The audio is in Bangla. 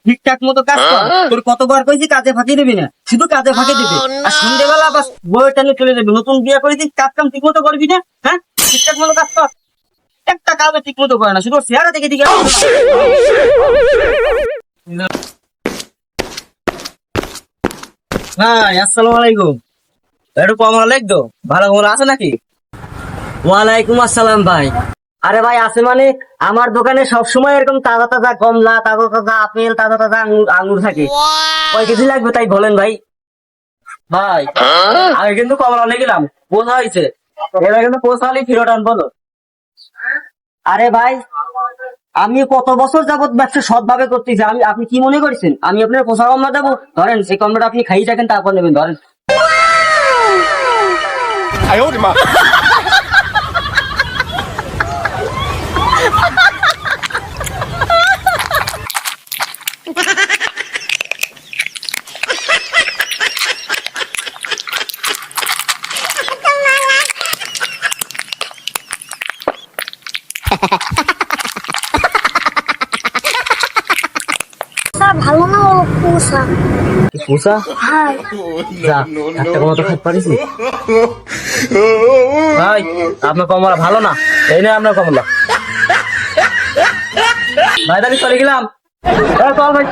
ঠিকঠাক মতো কাজ কর। তোর কতবার কইছি কাজে ফাঁকি দিবি না, শুধু কাজে ফাঁকি দিবি। আর সন্ধ্যেবেলা বাস বইটা নিয়ে চলে যাবি। নতুন বিয়ে করেছিস, কাজ কাম ঠিক মতো করবি না। হ্যাঁ, ঠিকঠাক মতো কাজ কর। একটা কাজও ঠিক মতো করে না, শুধু চেহারা দেখে দিকে। ভাই আসসালামু আলাইকুম। একটু কম লাগতো, ভালো খবর আছে নাকি? ওয়ালাইকুম আসসালাম ভাই। আরে ভাই আছে মানে, আমার দোকানে সবসময় এরকম তাজা তাজা কমলা, তাজা তাজা আপেল, তাজা তাজা আঙ্গুর আঙ্গুর থাকে। কয় কেজি লাগবে তাই বলেন ভাই? ভাই আমি কিন্তু কমলা নিয়ে গেলাম, বোঝা হয়েছে। এবার কিন্তু পোষালি ফেরত আন বলো। আরে ভাই আমি কত বছর যাবত ব্যবসা সৎভাবে করতেছি, আপনি কি মনে করছেন আমি আপনার পোষা কমলা দেবো? ধরেন সেই কমলাটা আপনি খাইয়ে থাকেন, তারপর নেবেন, ধরেন। ভালো না ও পোষা। পোষা হ্যাঁ যা, একটা কমলা তো খাইতে পারিস। ভাই আপনার কমলা ভালো না, এই না আপনার কমলা। ভাই তাহলে চলে গেলাম। চল ভাই।